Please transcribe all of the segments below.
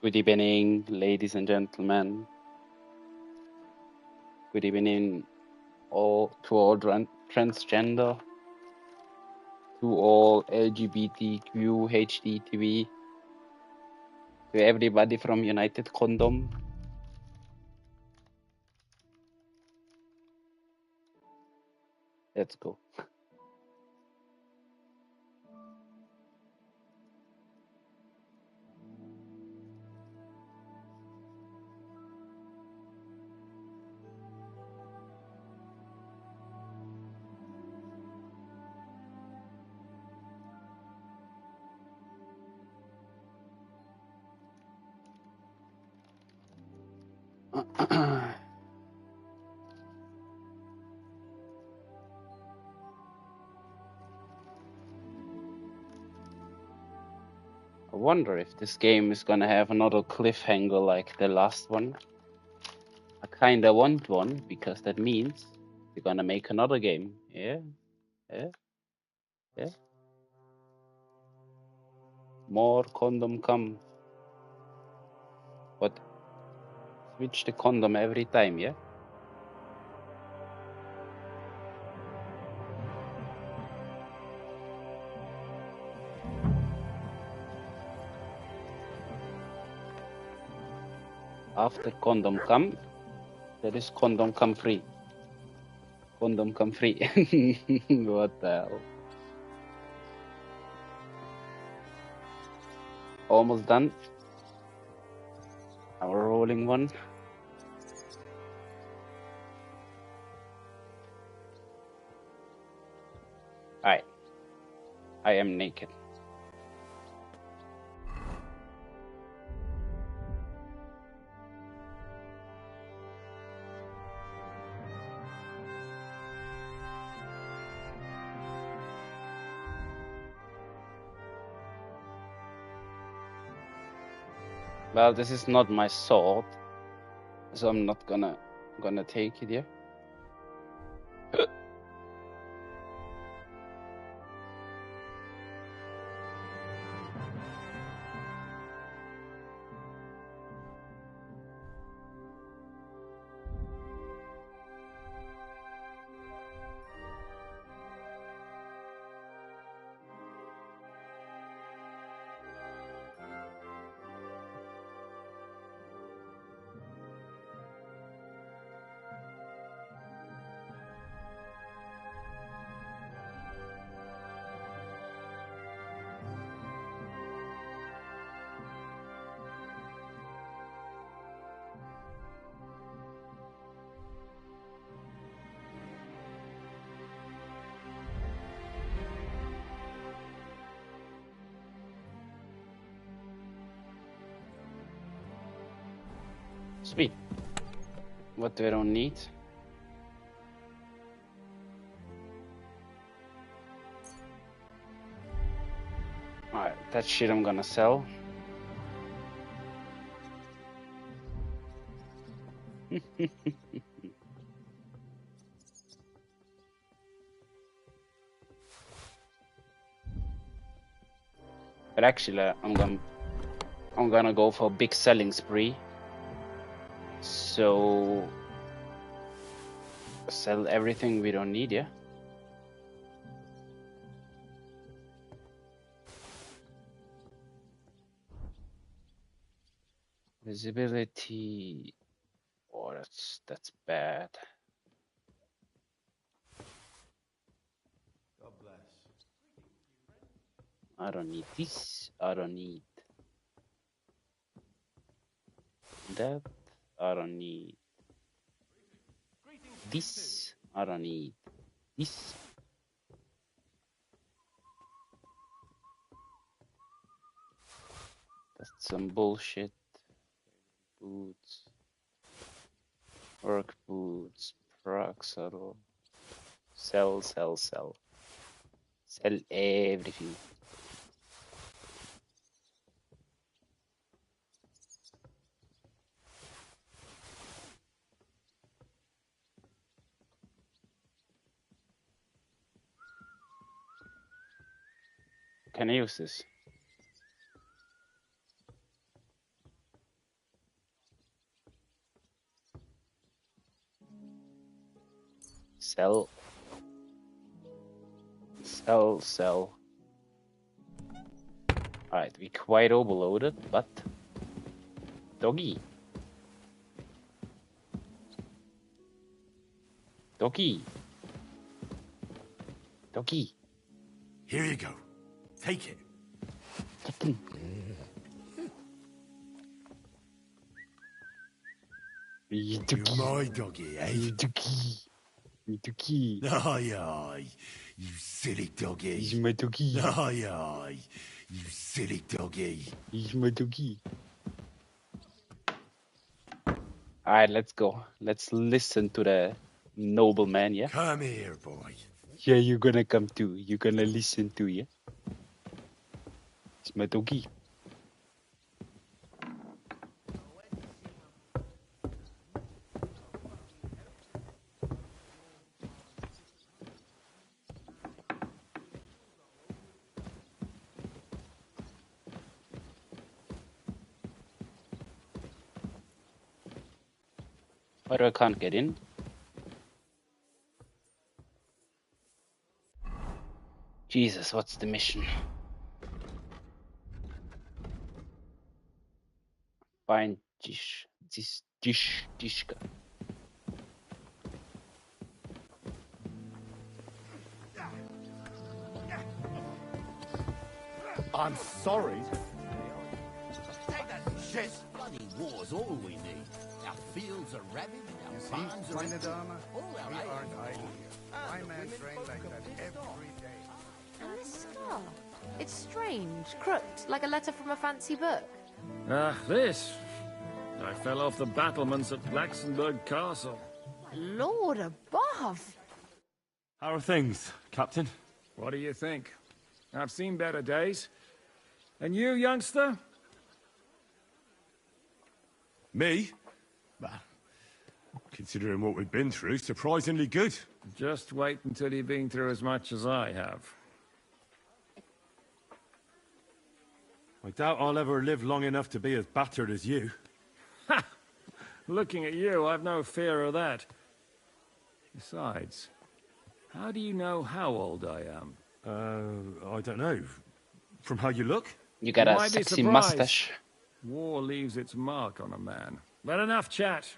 Good evening, ladies and gentlemen. Good evening, all transgender, to all LGBTQ HDTV, to everybody from United Condom. Let's go. I wonder if this game is gonna have another cliffhanger like the last one. I kinda want one because that means they're gonna make another game. Yeah. More condom come. But switch the condom every time, yeah? After condom come, there is condom come free. Condom come free. What the hell? Almost done. Our rolling one. Alright. I am naked. Well, this is not my sword, so I'm not gonna take it here. Sweet. What do I don't need? Alright, that shit I'm gonna sell. But actually, I'm gonna go for a big selling spree. So sell everything we don't need, yeah? Visibility. Oh, that's bad. God bless. I don't need this. I don't need that. I don't need this. I don't need this. That's some bullshit. Boots. Work boots. Proxador. Sell, sell, sell. Sell everything. Can I use this? Sell. Sell, sell. Alright, we quite overloaded, but... Doggy. Doggy. Doggy. Here you go. Take it. Chicken. You're my doggy, eh? Doggy. Doggy. Aye, aye. You silly doggy. He's my doggy. Aye, aye. You silly doggy. He's my doggy. Alright, let's go. Let's listen to the nobleman, yeah? Come here, boy. Yeah, you're gonna come too. You're gonna listen to, yeah? It's my doggy. Why do I can't get in? Jesus, what's the mission? Find Dishka. I'm sorry. Take that shit. Bloody war's all we need. Our fields are ravaged, our farms are empty. All our We aid. aren't idle here. My men train like that every day. And this scar. It's strange, crooked, like a letter from a fancy book. This. I fell off the battlements at Laxenburg Castle. Lord above! How are things, Captain? What do you think? I've seen better days. And you, youngster? Me? Bah, considering what we've been through, surprisingly good. Just wait until you've been through as much as I have. I doubt I'll ever live long enough to be as battered as you. Ha! Looking at you, I've no fear of that. Besides, how do you know how old I am? I don't know. From how you look? You got You a might be sexy surprised. mustache. War leaves its mark on a man. But enough chat.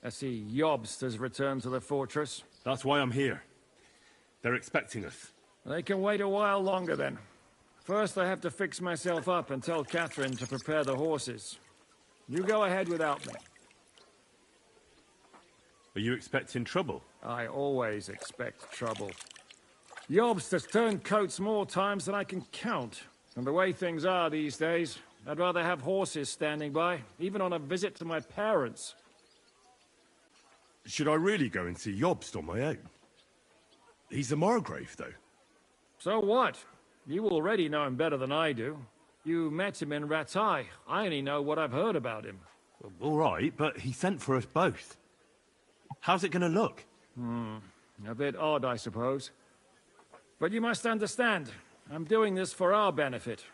I see Jobst has returned to the fortress. That's why I'm here. They're expecting us. They can wait a while longer then. First, I have to fix myself up and tell Catherine to prepare the horses. You go ahead without me. Are you expecting trouble? I always expect trouble. Jobst has turned coats more times than I can count. And the way things are these days, I'd rather have horses standing by, even on a visit to my parents. Should I really go and see Jobst on my own? He's a Margrave, though. So what? You already know him better than I do. You met him in Ratai. I only know what I've heard about him. Well, all right, but he sent for us both. How's it going to look? A bit odd, I suppose. But you must understand, I'm doing this for our benefit.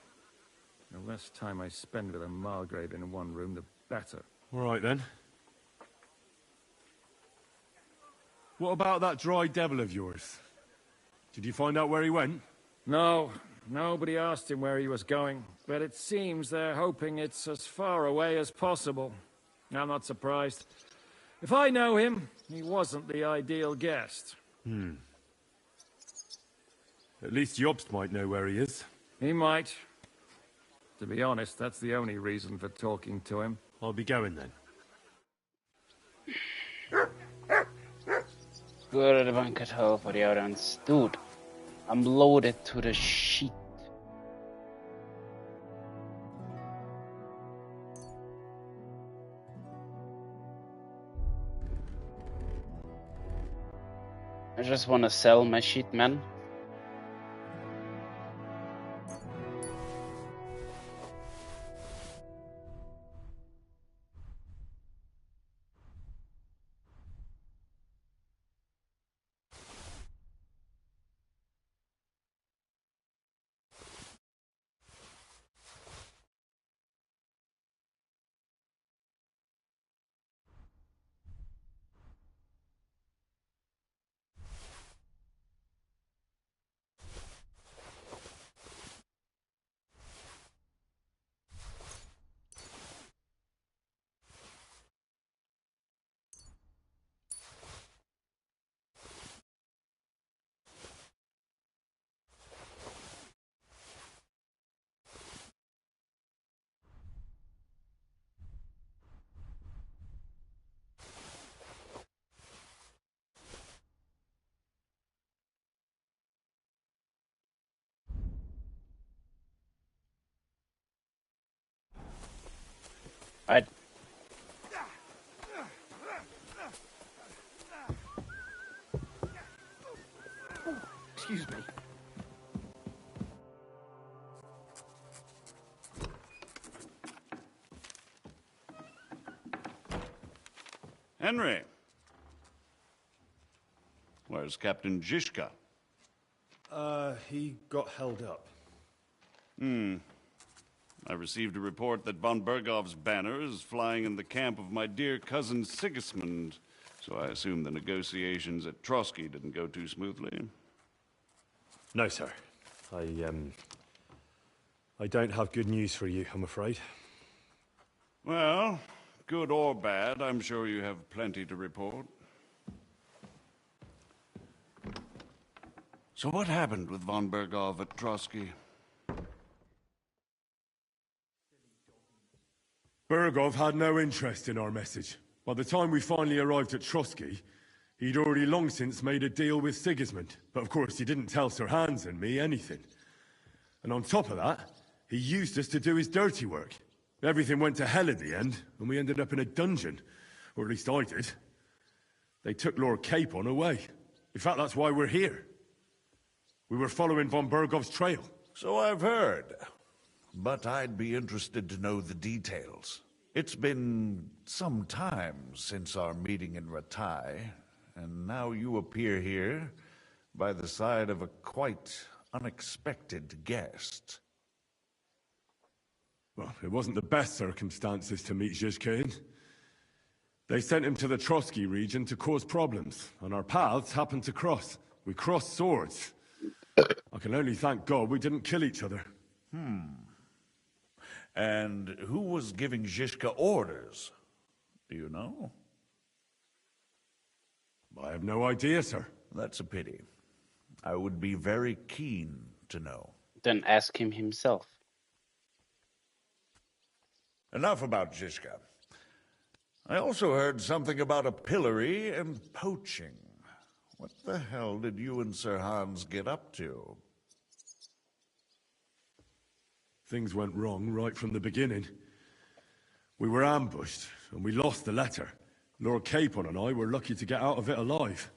The less time I spend with a Margrave in one room, the better. All right, then. What about that dry devil of yours? Did you find out where he went? No, nobody asked him where he was going, but it seems they're hoping it's as far away as possible. I'm not surprised. If I know him, he wasn't the ideal guest. At least Jobst might know where he is. He might. To be honest, that's the only reason for talking to him. I'll be going then. Go to the banquet hall for the audience. Dude, I'm loaded to the sheet. I just want to sell my shit, man. I Excuse me. Henry. Where's Captain Zizka? He got held up. I received a report that von Bergov's banner is flying in the camp of my dear cousin Sigismund, so I assume the negotiations at Trotsky didn't go too smoothly. No, sir. I don't have good news for you, I'm afraid. Well, good or bad, I'm sure you have plenty to report. So what happened with von Bergov at Trotsky? Bergov had no interest in our message. By the time we finally arrived at Trotsky, he'd already long since made a deal with Sigismund. But of course, he didn't tell Sir Hans and me anything. And on top of that, he used us to do his dirty work. Everything went to hell at the end, and we ended up in a dungeon. Or at least I did. They took Lord Capon away. In fact, that's why we're here. We were following von Bergov's trail. So I've heard. But I'd be interested to know the details. It's been some time since our meeting in Ratai, and now you appear here by the side of a quite unexpected guest. Well, it wasn't the best circumstances to meet Zizka in. They sent him to the Trotsky region to cause problems, and our paths happened to cross. We crossed swords. I can only thank God we didn't kill each other. And who was giving Zizka orders? Do you know? I have no idea, sir. That's a pity. I would be very keen to know. then ask him himself. Enough about Zizka. I also heard something about a pillory and poaching. What the hell did you and Sir Hans get up to? Things went wrong right from the beginning. We were ambushed, and we lost the letter. Lord Capon and I were lucky to get out of it alive.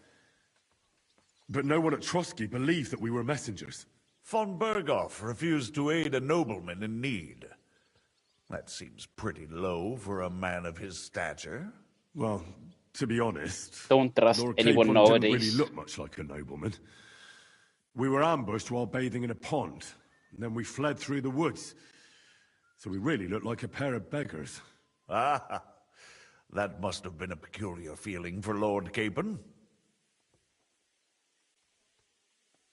But no one at Trotsky believed that we were messengers. Von Berghoff refused to aid a nobleman in need. That seems pretty low for a man of his stature. Well, to be honest, Don't trust Lord anyone Capon nowadays. didn't really look much like a nobleman. We were ambushed while bathing in a pond, and then we fled through the woods. So we really looked like a pair of beggars. Ah, that must have been a peculiar feeling for Lord Capon.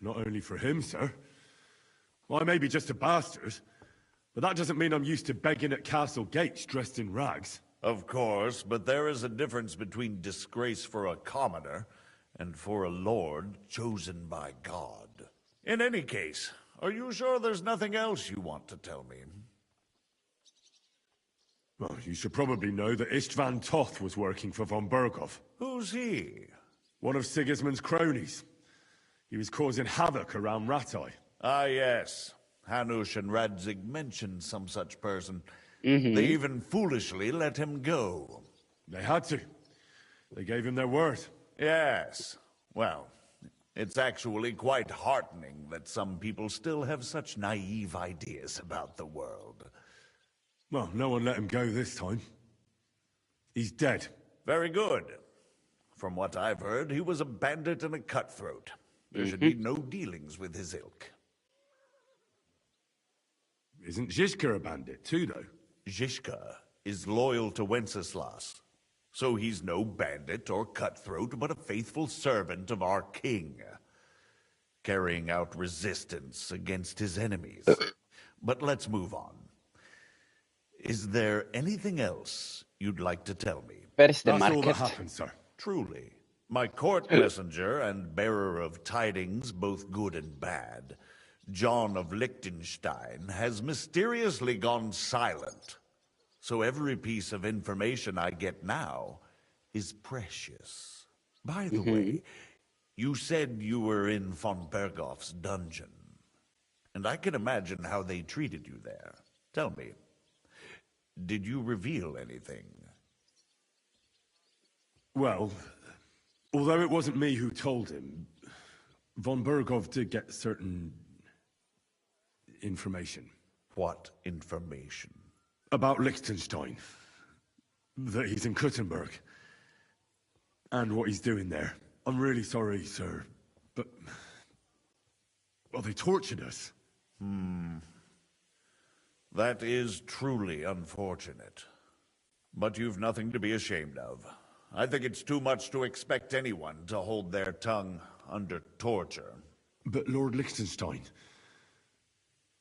Not only for him, sir. Well, I may be just a bastard, but that doesn't mean I'm used to begging at castle gates dressed in rags. Of course, but there is a difference between disgrace for a commoner and for a lord chosen by God. In any case, are you sure there's nothing else you want to tell me? Well, you should probably know that Istvan Toth was working for von Berghoff. Who's he? One of Sigismund's cronies. He was causing havoc around Ratai. Ah, yes. Hanush and Radzig mentioned some such person. Mm-hmm. They even foolishly let him go. They had to. They gave him their word. Yes. Well, it's actually quite heartening that some people still have such naive ideas about the world. Well, no one let him go this time. He's dead. Very good. From what I've heard, he was a bandit and a cutthroat. There should be no dealings with his ilk. Isn't Zizka a bandit too, though? Zizka is loyal to Wenceslas, so he's no bandit or cutthroat, but a faithful servant of our king, carrying out resistance against his enemies. But let's move on. Is there anything else you'd like to tell me? Where's the That's all market? that happened, sir. Truly. My court messenger and bearer of tidings, both good and bad, John of Liechtenstein, has mysteriously gone silent. So every piece of information I get now is precious. By the way, you said you were in von Berghoff's dungeon. And I can imagine how they treated you there. Tell me, Did you reveal anything? Well, although it wasn't me who told him, von Berghoff did get certain information. What information? About Liechtenstein. That he's in Kuttenberg. And what he's doing there. I'm really sorry, sir, but... well, they tortured us. That is truly unfortunate. But you've nothing to be ashamed of. I think it's too much to expect anyone to hold their tongue under torture. But Lord Liechtenstein...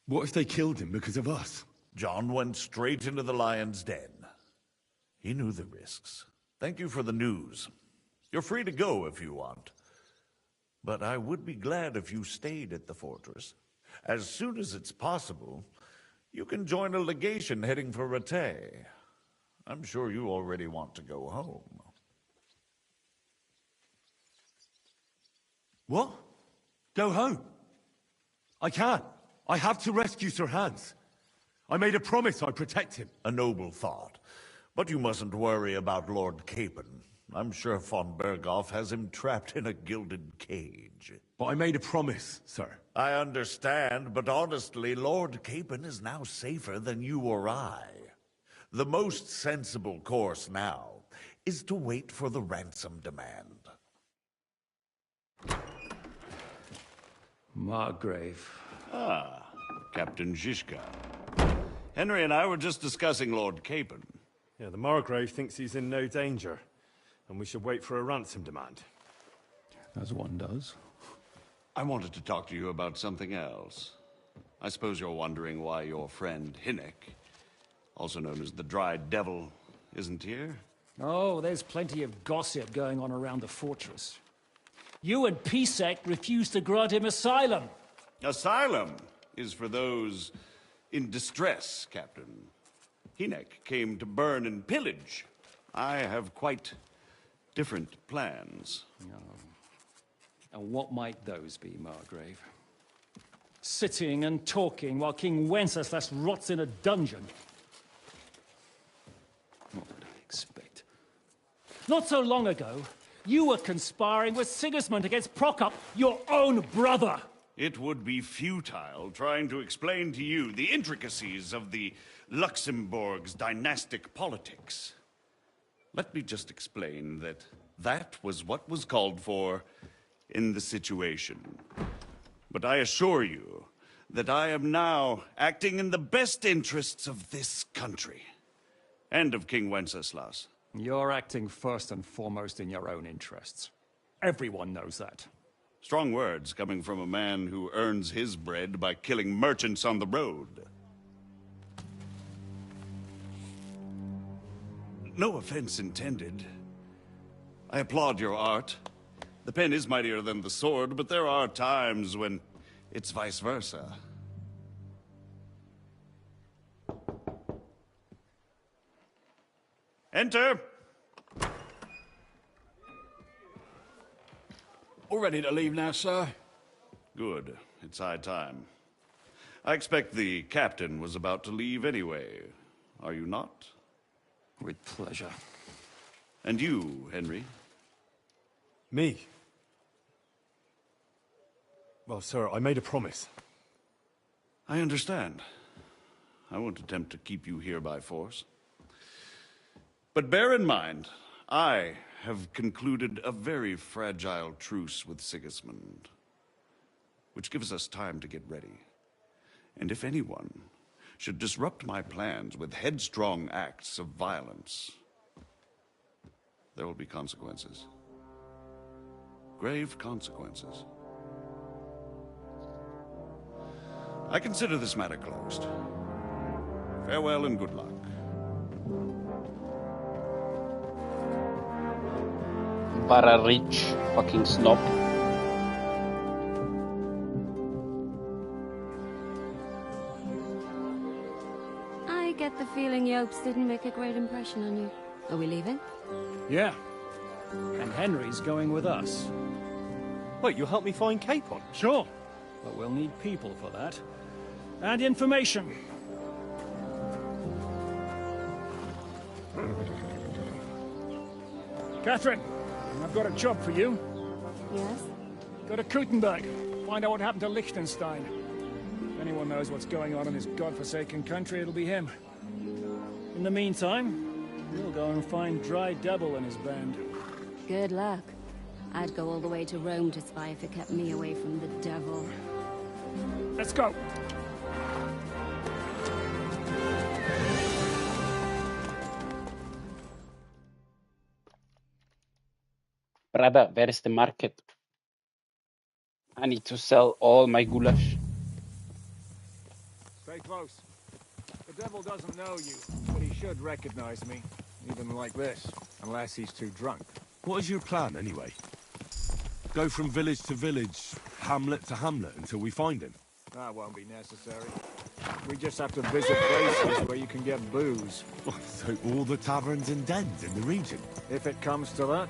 what if they killed him because of us? John went straight into the lion's den. He knew the risks. Thank you for the news. You're free to go if you want. But I would be glad if you stayed at the fortress. As soon as it's possible, you can join a legation heading for Attac. I'm sure you already want to go home. What? Go home? I can't. I have to rescue Sir Hans. I made a promise I'd protect him. A noble thought. But you mustn't worry about Lord Capon. I'm sure von Berghoff has him trapped in a gilded cage. But I made a promise, sir. I understand, but honestly, Lord Capon is now safer than you or I. The most sensible course now is to wait for the ransom demand. Margrave. Ah, Captain Zizka. Henry and I were just discussing Lord Capon. Yeah, the Margrave thinks he's in no danger, and we should wait for a ransom demand. As one does. I wanted to talk to you about something else. I suppose you're wondering why your friend Hinnek, also known as the Dried Devil, isn't here? Oh, there's plenty of gossip going on around the fortress. You and Protec refused to grant him asylum. Asylum is for those in distress, Captain. Hinnek came to burn and pillage. I have quite different plans. And what might those be, Margrave? Sitting and talking while King Wenceslas rots in a dungeon. What would I expect? Not so long ago, you were conspiring with Sigismund against Protec, your own brother. It would be futile trying to explain to you the intricacies of the Luxembourg's dynastic politics. Let me just explain that that was what was called for in the situation. But I assure you that I am now acting in the best interests of this country and of King Wenceslas. You're acting first and foremost in your own interests. Everyone knows that. Strong words coming from a man who earns his bread by killing merchants on the road. No offense intended. I applaud your art. The pen is mightier than the sword, but there are times when it's vice versa. Enter! All ready to leave now, sir? Good. It's high time. I expect the captain was about to leave anyway. Are you not? With pleasure. And you, Henry? Me? Well, sir, I made a promise. I understand. I won't attempt to keep you here by force. But bear in mind, I have concluded a very fragile truce with Sigismund, which gives us time to get ready. And if anyone should disrupt my plans with headstrong acts of violence, there will be consequences. Grave consequences. I consider this matter closed. Farewell and good luck. Para rich fucking snob. I get the feeling Yopes didn't make a great impression on you. Are we leaving? Yeah. And Henry's going with us. Wait, you'll help me find Capon? Sure. But we'll need people for that. And information. Catherine, I've got a job for you. Yes? Go to Kutenberg. Find out what happened to Liechtenstein. If anyone knows what's going on in this godforsaken country, it'll be him. In the meantime, we'll go and find Dry Devil and his band. Good luck. I'd go all the way to Rome to spy if it kept me away from the devil. Let's go! Brother, where is the market? I need to sell all my goulash. Stay close. The devil doesn't know you, but he should recognize me. Even like this, unless he's too drunk. What is your plan, anyway? Go from village to village, hamlet to hamlet, until we find him? That won't be necessary. We just have to visit places where you can get booze. So all the taverns and dens in the region? If it comes to that.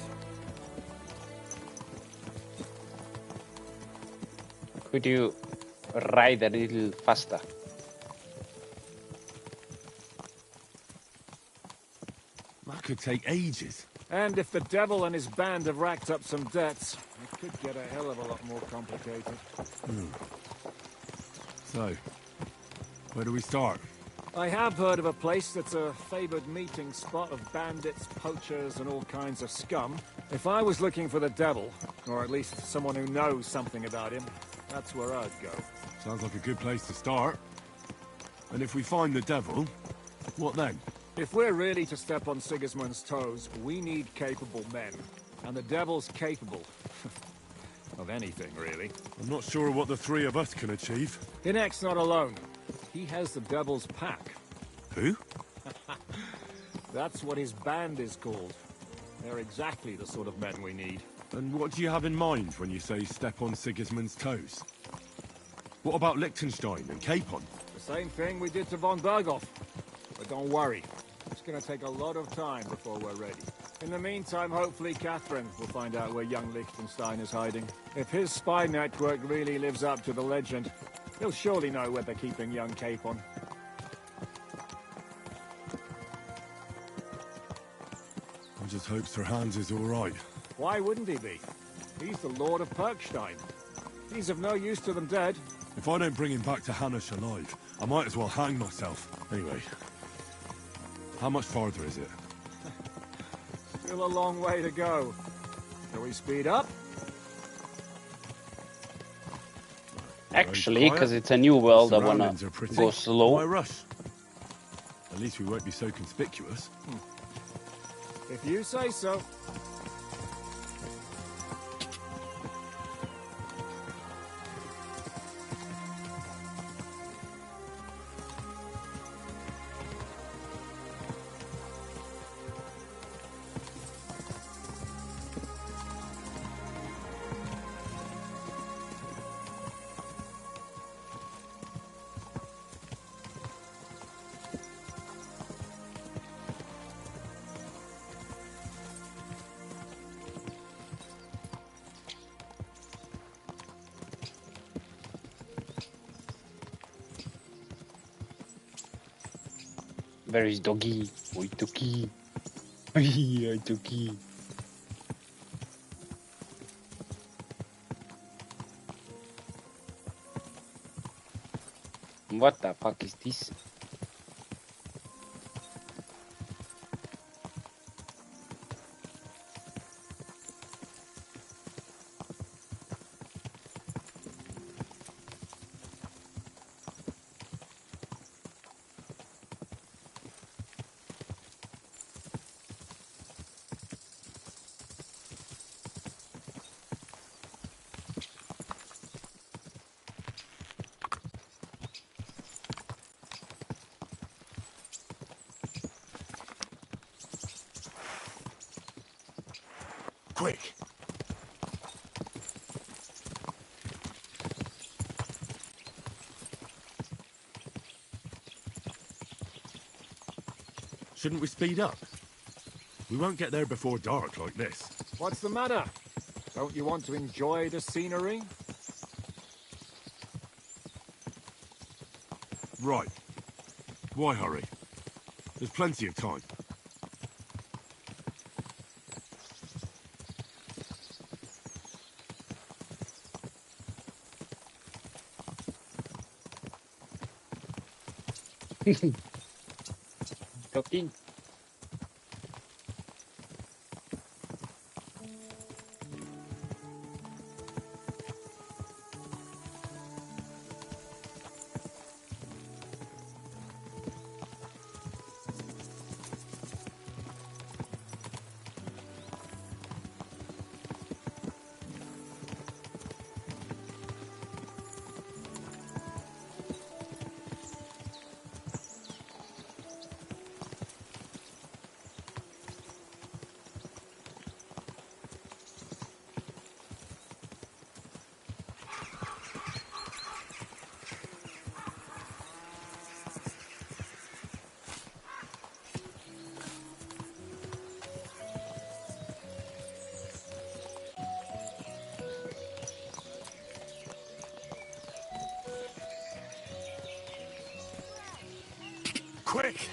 Could you ride a little faster? That could take ages. And if the devil and his band have racked up some debts, it could get a hell of a lot more complicated. So, where do we start? I have heard of a place that's a favored meeting spot of bandits, poachers, and all kinds of scum. If I was looking for the devil, or at least someone who knows something about him, that's where I'd go. Sounds like a good place to start. And if we find the devil, what then? If we're really to step on Sigismund's toes, we need capable men. And the devil's capable. Of anything, really. I'm not sure what the three of us can achieve. Inek's not alone. He has the devil's pack. Who? That's what his band is called. They're exactly the sort of men we need. And what do you have in mind when you say step on Sigismund's toes? What about Liechtenstein and Capon? The same thing we did to von Berghoff. But don't worry. It's going to take a lot of time before we're ready. In the meantime, hopefully Catherine will find out where young Liechtenstein is hiding. If his spy network really lives up to the legend, he'll surely know where they're keeping young Capon. I just hope Sir Hans is all right. Why wouldn't he be? He's the Lord of Perkstein. He's of no use to them dead. If I don't bring him back to Hanish alive, I might as well hang myself. Anyway, how much farther is it? Still a long way to go. Shall we speed up? Actually, because it's a new world, I wanna go slow. Why rush? At least we won't be so conspicuous. If you say so. Where is Doggy? Oi, Doggy. Oi, Doggy. What the fuck is this? Quick! Shouldn't we speed up? We won't get there before dark like this. What's the matter? Don't you want to enjoy the scenery? Right. Why hurry? There's plenty of time. Doggy. Quick!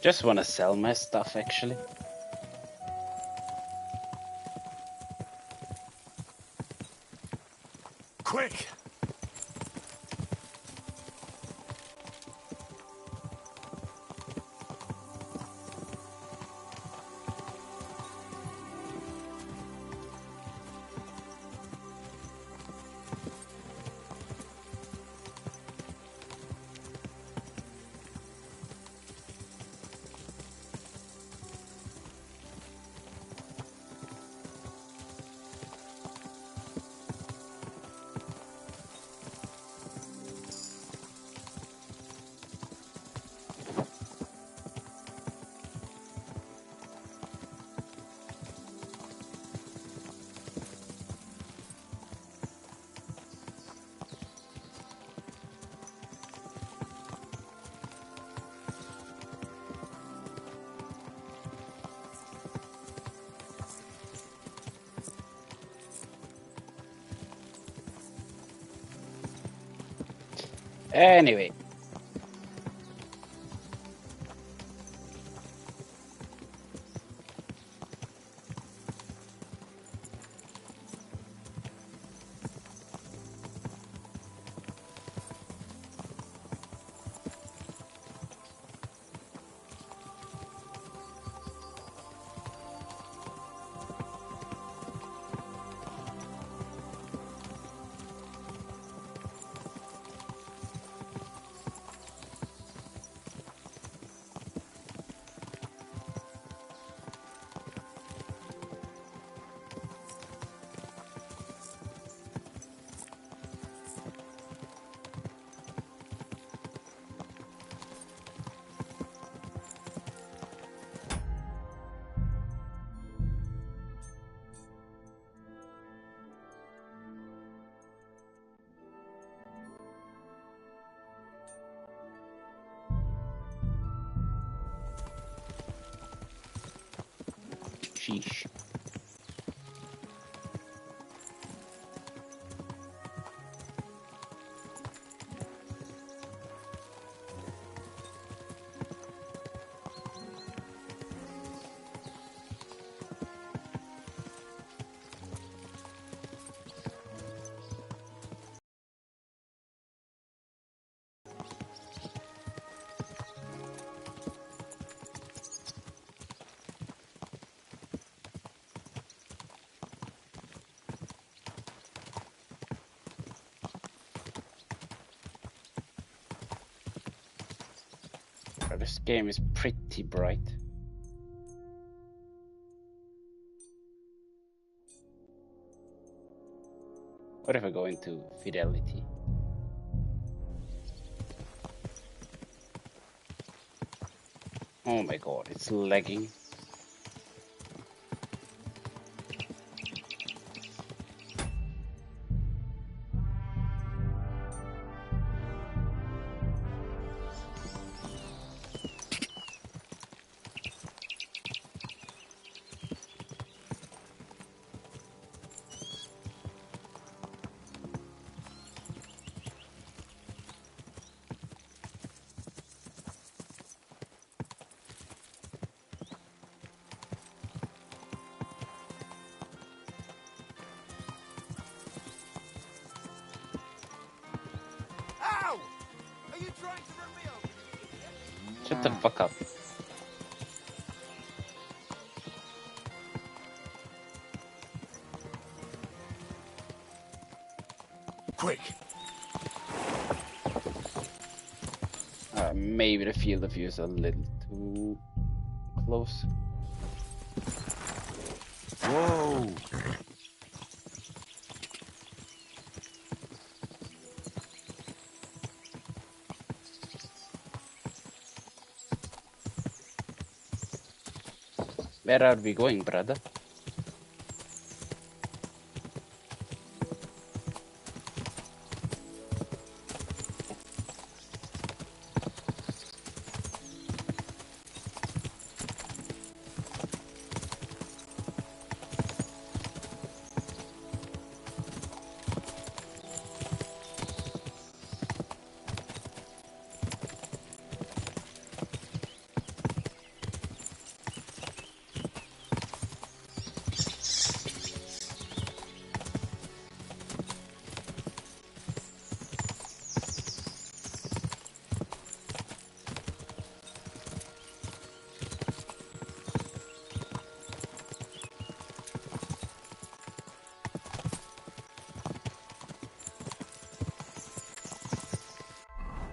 Just want to sell my stuff, actually. Quick! Anyway. Sheesh. This game is pretty bright. What if I go into fidelity? Oh my god, it's lagging. Are you trying to run me over? Shut the fuck up. Quick. Maybe the field of view is a little too close. Whoa. Where are we going, brother?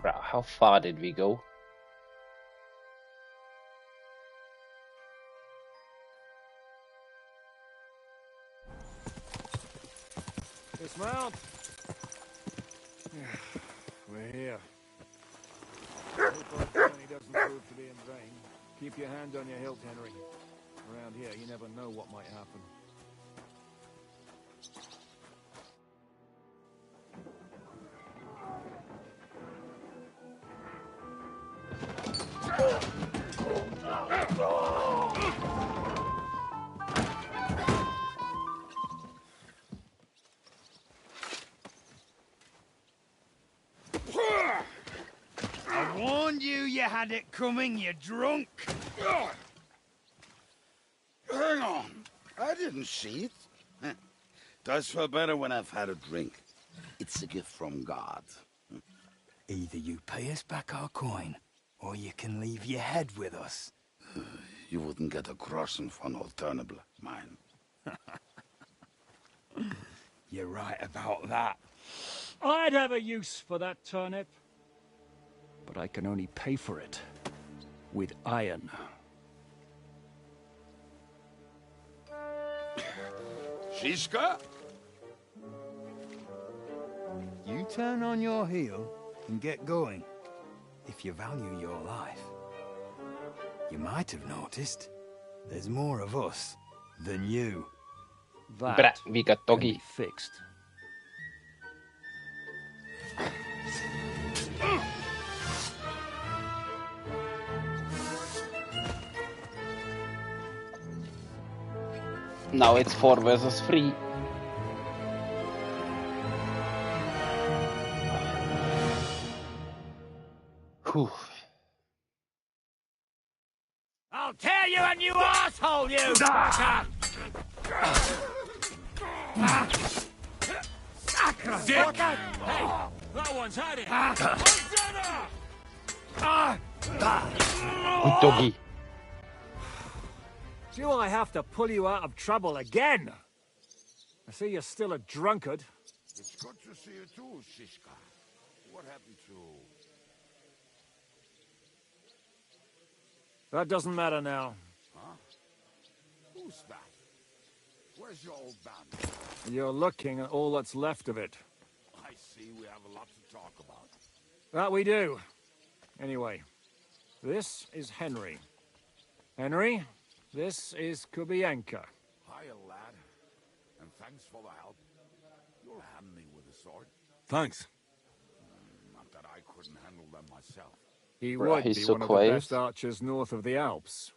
Bro, how far did we go? Dismount. We're here. Hope our journey doesn't prove to be in vain. Keep your hand on your hilt, Henry. Around here, you never know what might happen. I warned you had it coming, you drunk. Hang on. I didn't see it. Does feel better when I've had a drink. It's a gift from God. Either you pay us back our coin, or you can leave your head with us. You wouldn't get a groschen for an alternative, mine. You're right about that. I'd have a use for that turnip. But I can only pay for it with iron. Shiska? You turn on your heel and get going. If you value your life. You might have noticed there's more of us than you. That we got can Doggy. be fixed. Now it's 4 versus 3. Whew. I'll tear you a new asshole, you fucker! Dick! Hey, that one's had it! Good Doggy. Do I have to pull you out of trouble again? I see you're still a drunkard. It's good to see you too, Shiska. What happened to... That doesn't matter now. Huh? Who's that? Where's your old band? You're looking at all that's left of it. I see we have a lot to talk about. That we do. Anyway, this is Henry. Henry, this is Kubienka. Hiya, lad. And thanks for the help. You'll hand me with a sword. Thanks. Not that I couldn't handle them myself. He Bro, would he's be so one of quiet. the best archers north of the Alps.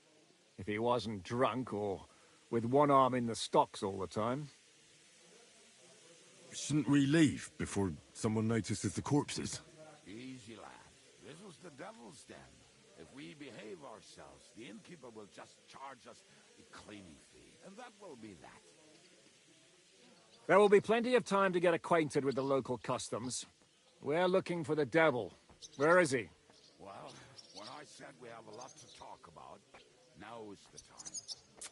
If he wasn't drunk or with one arm in the stocks all the time. Shouldn't we leave before someone notices the corpses? Easy, lad. This was the devil's den. If we behave ourselves, the innkeeper will just charge us a cleaning fee, and that will be that. There will be plenty of time to get acquainted with the local customs. We're looking for the devil, Where is he? Well, when I said we have a lot to talk about, now is the time.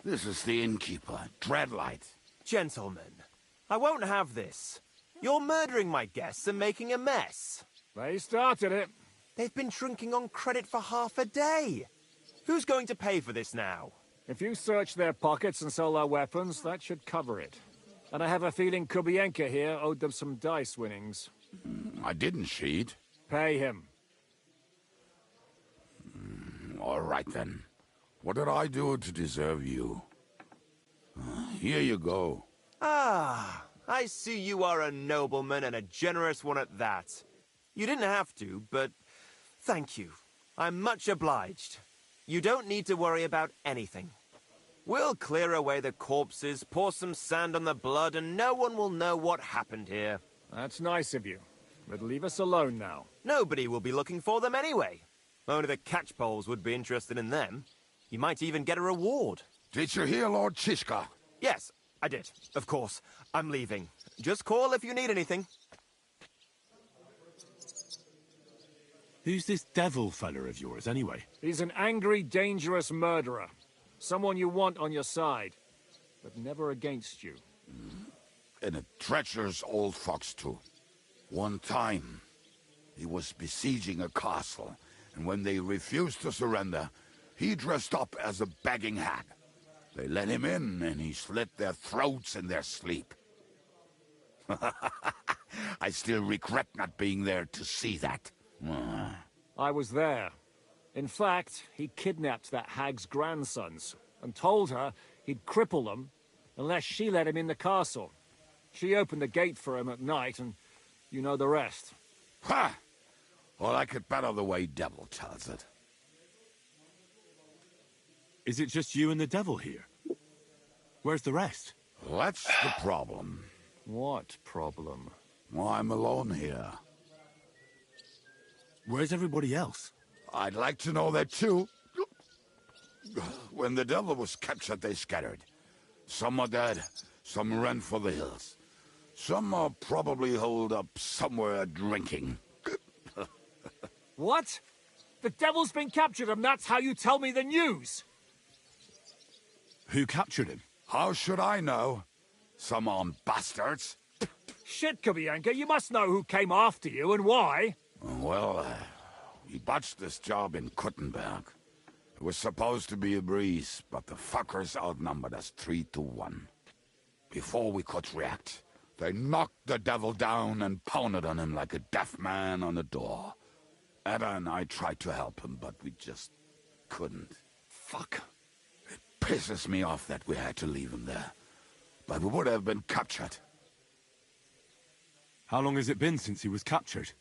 This is the innkeeper, Dreadlight. Gentlemen, I won't have this. You're murdering my guests and making a mess. They started it. They've been drinking on credit for half a day. Who's going to pay for this now? If you search their pockets and sell their weapons, that should cover it. And I have a feeling Kubienka here owed them some dice winnings. I didn't cheat. Pay him. All right, then. What did I do to deserve you? Here you go. Ah, I see you are a nobleman and a generous one at that. You didn't have to, but thank you. I'm much obliged. You don't need to worry about anything. We'll clear away the corpses, pour some sand on the blood, and no one will know what happened here. That's nice of you. But leave us alone now. Nobody will be looking for them anyway. Only the catchpoles would be interested in them. You might even get a reward. Did you hear Lord Chishka? Yes, I did. Of course. I'm leaving. Just call if you need anything. Who's this devil fella of yours, anyway? He's an angry, dangerous murderer. Someone you want on your side, but never against you. And a treacherous old fox, too. One time, he was besieging a castle, and when they refused to surrender, he dressed up as a begging hag. They let him in, and he slit their throats in their sleep. I still regret not being there to see that. I was there. In fact, he kidnapped that hag's grandsons and told her he'd cripple them unless she let him in the castle. She opened the gate for him at night, and you know the rest. Ha! Well, I could better the way Devil tells it. Is it just you and the devil here? Where's the rest? That's the problem. What problem? Well, I'm alone here. Where's everybody else? I'd like to know that too. When the devil was captured, they scattered. Some are dead, some ran for the hills. Some are probably holed up somewhere drinking. What? The devil's been captured and that's how you tell me the news? Who captured him? How should I know? Some armed bastards. Shit, Kubienka, you must know who came after you and why. Well, we botched this job in Kuttenberg. It was supposed to be a breeze, but the fuckers outnumbered us 3-1. Before we could react, they knocked the devil down and pounded on him like a deaf man on a door. Ada and I tried to help him, but we just couldn't. Fuck. It pisses me off that we had to leave him there. But we would have been captured. How long has it been since he was captured?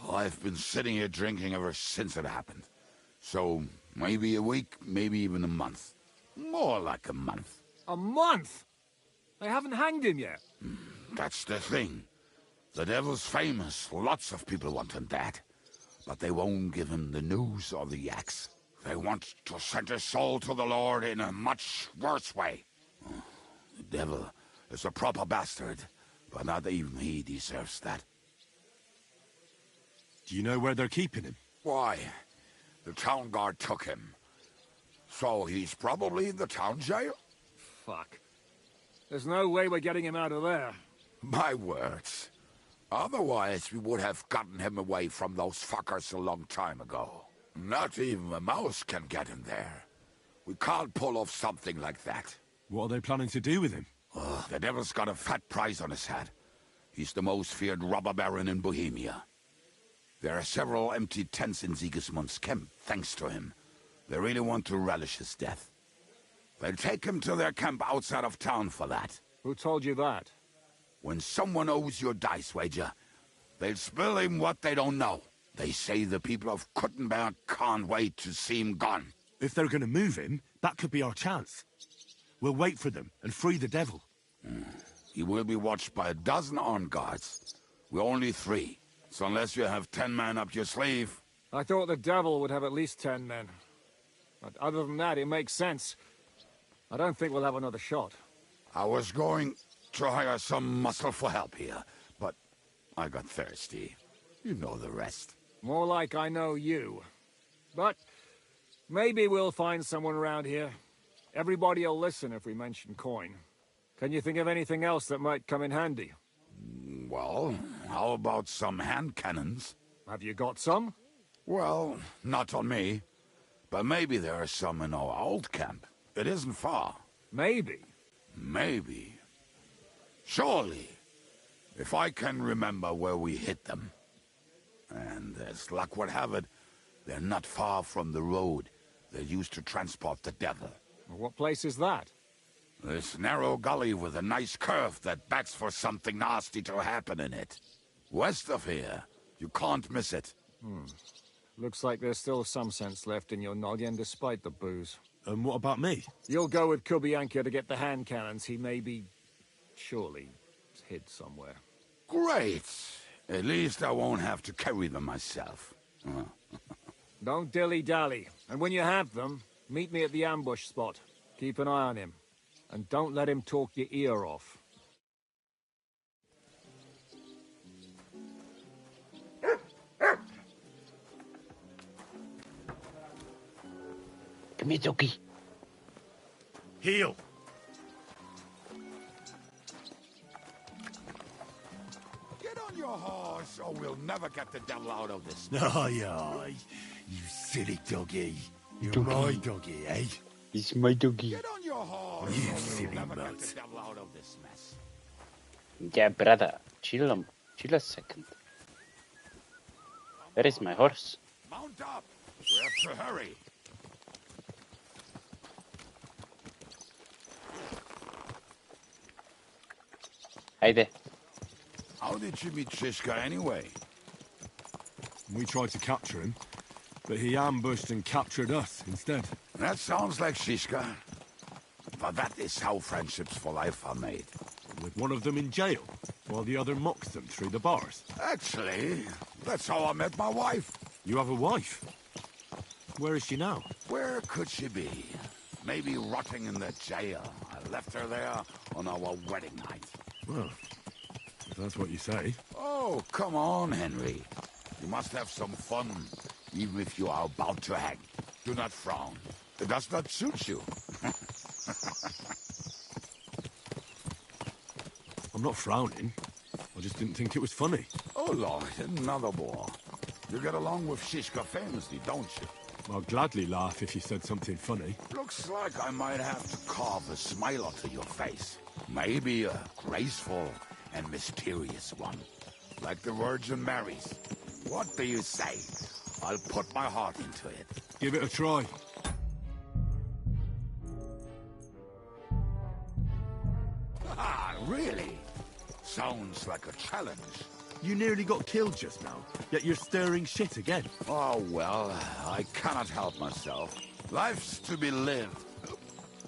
I've been sitting here drinking ever since it happened. So, maybe a week, maybe even a month. More like a month. A month? They haven't hanged him yet. That's the thing. The devil's famous. Lots of people want him dead. But they won't give him the news or the axe. They want to send his soul to the Lord in a much worse way. The devil is a proper bastard, but not even he deserves that. Do you know where they're keeping him? Why? The town guard took him. So he's probably in the town jail? Fuck. There's no way we're getting him out of there. My words. Otherwise, we would have gotten him away from those fuckers a long time ago. Not even a mouse can get him there. We can't pull off something like that. What are they planning to do with him? The devil's got a fat price on his head. He's the most feared robber baron in Bohemia. There are several empty tents in Sigismund's camp, thanks to him. They really want to relish his death. They'll take him to their camp outside of town for that. Who told you that? When someone owes you a dice wager, they'll spill him what they don't know. They say the people of Kuttenberg can't wait to see him gone. If they're going to move him, that could be our chance. We'll wait for them and free the devil. He will be watched by a dozen armed guards. We're only 3. So unless you have 10 men up your sleeve... I thought the devil would have at least 10 men. But other than that, it makes sense. I don't think we'll have another shot. I was going to hire some muscle for help here, but I got thirsty. You know the rest. More like I know you. But maybe we'll find someone around here. Everybody'll listen if we mention coin. Can you think of anything else that might come in handy? Well, how about some hand cannons? Have you got some? Well, not on me. But maybe there are some in our old camp. It isn't far. Maybe. Maybe. Surely. If I can remember where we hit them. And as luck would have it, they're not far from the road they used to transport the devil. What place is that? This narrow gully with a nice curve that backs for something nasty to happen in it. West of here. You can't miss it. Looks like there's still some sense left in your noggin despite the booze. And what about me? You'll go with Kubianka to get the hand cannons. He may be... surely hid somewhere. Great. At least I won't have to carry them myself. Don't dilly-dally. And when you have them, meet me at the ambush spot. Keep an eye on him. And don't let him talk your ear off. Come here, Doggy. Heal. Get on your horse, or we'll never get the devil out of this. Aye, aye. You silly doggy. You're my doggy, eh? He's my doggy. Get on your horse, You or silly we'll never mutt. get the devil out of this mess. Yeah, brother. Chill a second. Where is my horse? Mount up. We have to hurry. Hi there. How did you meet Shishka anyway? We tried to capture him, but he ambushed and captured us instead. That sounds like Shishka. But that is how friendships for life are made. With one of them in jail, while the other mocks them through the bars. Actually, that's how I met my wife. You have a wife? Where is she now? Where could she be? Maybe rotting in the jail. I left her there on our wedding night. Well, if that's what you say. Oh, come on, Henry. You must have some fun, even if you are about to hang. Do not frown. It does not suit you. I'm not frowning. I just didn't think it was funny. Oh, Lord, another war. You get along with Shishka famously, don't you? I'll gladly laugh if you said something funny. Looks like I might have to carve a smile onto your face. Maybe a graceful and mysterious one. Like the Virgin Mary's. What do you say? I'll put my heart into it. Give it a try. Ah, really? Sounds like a challenge. You nearly got killed just now, yet you're stirring shit again. Oh, well, I cannot help myself. Life's to be lived,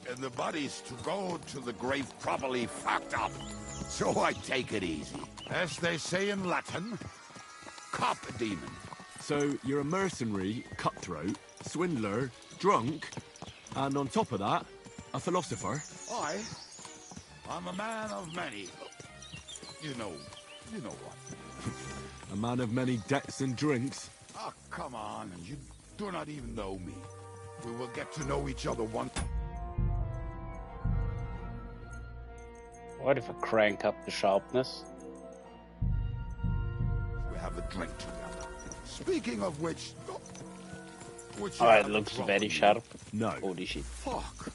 and the body's to go to the grave properly fucked up. So I take it easy. As they say in Latin, cop a demon. So you're a mercenary, cutthroat, swindler, drunk, and on top of that, a philosopher? I'm a man of many. You know what. A man of many debts and drinks. Oh, come on, you do not even know me. We will get to know each other once. What if I crank up the sharpness? We have a drink together. Speaking of which... Oh, it looks very sharp. No. Holy shit. Fuck.